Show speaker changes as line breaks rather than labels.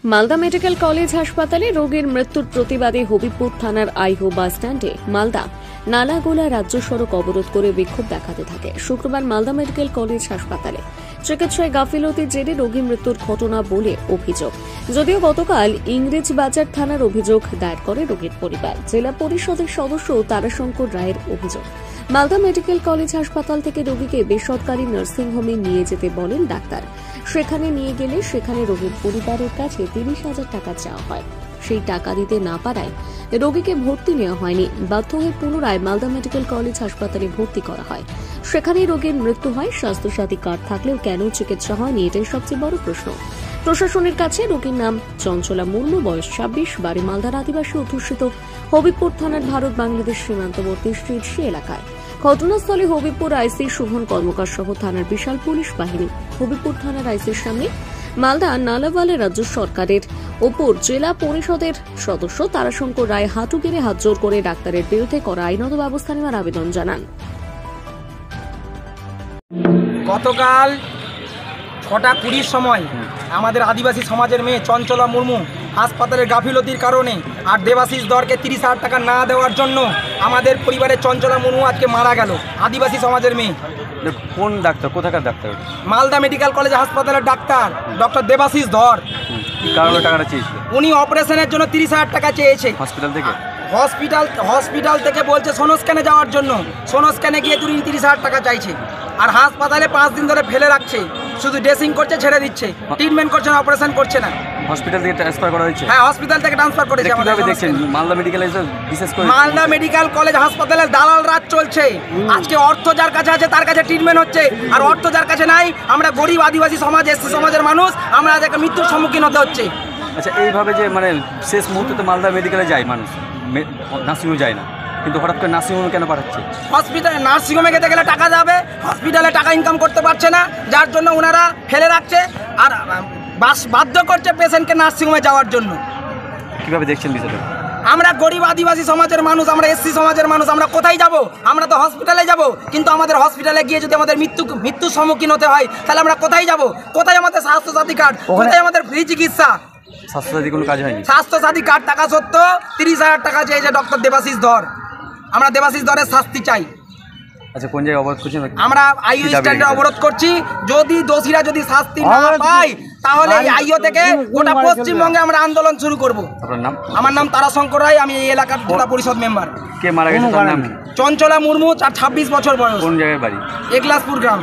Malda medical college হাসপাতালে রোগীর মৃত্যুর প্রতিবাদে হবিবপুর থানার আইহো বাস স্ট্যান্ডে মালদা নালাগোলা রাজ্য সড়ক অবরোধ করে বিক্ষোভ দেখাতে থাকে। শুক্রবার মালদা মেডিকেল কলেজ হাসপাতালে চিকিৎসায় গাফিলতির জেরে রোগী মৃত্যুর ঘটনা বলে অভিযোগ। যদিও গতকাল ইংরেজ বাজার থানার অভিযোগ দায়ের করে রোগীর পরিবার। জেলা পরিষদের সদস্য তারাশঙ্কর রায়ের অভিযোগ, মালদা মেডিকেল কলেজ হাসপাতাল থেকে রোগীকে বেসরকারি নার্সিংহোমে নিয়ে যেতে বলেন ডাক্তার। সেখানে নিয়ে গেলে সেখানে রোগীর পরিবারের কাছে 30,000 টাকা চাওয়া হয়। সেই টাকা দিতে না পারায় রোগীকে ভর্তি নেওয়া হয়নি। বাধ্য হয়ে পুনরায় মালদা মেডিকেল কলেজ হাসপাতালে ভর্তি করা হয়। সেখানেই রোগীর মৃত্যু হয়। স্বাস্থ্যসাথী কার্ড থাকলেও কেন চিকিৎসা হয়নি, এটাই সবচেয়ে বড় প্রশ্ন। প্রশাসনের কাছে রোগীর নাম চঞ্চলা মুর্মু, বয়স 26, বাড়ি মালদার আদিবাসী অধ্যুষিত হবিবপুর থানার ভারত বাংলাদেশ সীমান্তবর্তী শীর্ষী এলাকায়। ঘটনাস্থলে হবিবপুর আইসি শুভন কর্মকার সহ থানার বিশাল পুলিশ বাহিনী। হবিবপুর থানার আইসির সামনে মালদা নালাওয়ালে রাজ্য সরকারের ওপর জেলা পরিষদের সদস্য তারাশঙ্কর রায় হাঁটু গেড়ে হাত জোর করে ডাক্তারের বিরুদ্ধে করা আইনত ব্যবস্থা নেওয়ার আবেদন জানান।
গতকাল 6:20 সময় আমাদের আদিবাসী সমাজের মেয়ে চঞ্চলা মুর্মু হাসপাতালের গাফিলতির কারণে আর দেবাশিস দরকে 30,000 টাকা না দেওয়ার জন্য আমাদের পরিবারের চঞ্চলা মুর্মু আজকে মারা গেল। আদিবাসী সমাজের মেয়ে।
কোন ডাক্তার, কোথাকার ডাক্তার?
মালদা মেডিকেল কলেজ হাসপাতালের ডাক্তার ডক্টর দেবাশিস ধর।
কি কারণে টাকাটা চেয়েছিল?
উনি অপারেশনের জন্য 30,000 টাকা চেয়েছে
হসপিটাল থেকে।
হসপিটাল থেকে বলছে সোনো স্ক্যানে যাওয়ার জন্য। সোনো স্ক্যানে গিয়ে 30,000 টাকা চাইছে। আর হাসপাতালে 5 দিন ধরে ফেলে রাখছে, শুধু ড্রেসিং করছে, ছেড়ে দিচ্ছে, ট্রিটমেন্ট করছে না, অপারেশন করছে না।
হসপিটাল থেকে ট্রান্সফার করা হয়েছে?
হ্যাঁ, হসপিটাল থেকে ট্রান্সফার করেছে।
কিভাবে দেখছেন মালদা মেডিকেল বিশেষ করে
মালদা মেডিকেল কলেজ হাসপাতালে দালাল রাজ চলছে। আজকে অর্থ যার কাছে আছে তার কাছে ট্রিটমেন্ট হচ্ছে, আর অর্থ যার কাছে নাই, আমরা গরিব আদিবাসী সমাজ, এসসি সমাজের মানুষ, আমরা আজ একটা মৃত্যুর সম্মুখীন হতে হচ্ছে।
আচ্ছা, এইভাবে যে মানে শেষ মুহূর্তে তো মালদা মেডিকেলে যায় মানুষ, নার্সিংহোমে যায় না, কিন্তু হঠাৎ করে নার্সিংহোমে কেন পাঠাচ্ছে?
হসপিটালে নার্সিংহোমে যেতে গেলে টাকা যাবে, হসপিটালে টাকা ইনকাম করতে পারছে না, যার জন্য ওনারা ফেলে রাখছে আর বাধ্য করছে পেশেন্টকে নার্সিংহোমে যাওয়ার জন্য।
কিভাবে দেখছেন বিষয়টা?
আমরা গরিব আদিবাসী সমাজের মানুষ, আমরা এসসি সমাজের মানুষ, আমরা কোথায় যাব? আমরা তো হসপিটালে যাব, কিন্তু আমাদের হসপিটালে গিয়ে যদি আমাদের মৃত্যুর সম্মুখীন হতে হয়, তাহলে আমরা কোথায় যাব? কোথায় আমাদের স্বাস্থ্যসাথী কার্ড? কোথায় আমাদের ফ্রি চিকিৎসা?
স্বাস্থ্যসাথী কোনো কাজ হয়নি।
স্বাস্থ্যসাথী কার্ড টাকা সত্ত্বেও 30,000 টাকা চেয়েছে ডক্টর দেবাশিস ধর। আমরা দেবাশিস ধরের শাস্তি চাই।
আচ্ছা, কোন জায়গায় অবরোধ করছেন?
আমরা আইও স্ট্যান্ডে অবরোধ করছি। যদি দোষীরা যদি শাস্তি না পায়, তাহলে আইও থেকে গোটা পশ্চিমবঙ্গে আমরা আন্দোলন শুরু করব।
আপনার নাম?
আমার নাম তারাশঙ্কর রায়, আমি এই এলাকার জেলা পরিষদ মেম্বার।
কে মারা গেছে তার নাম?
চঞ্চলা মুর্মু, 26 বছর বয়স।
কোন জায়গায় বাড়ি?
একলাসপুর গ্রাম।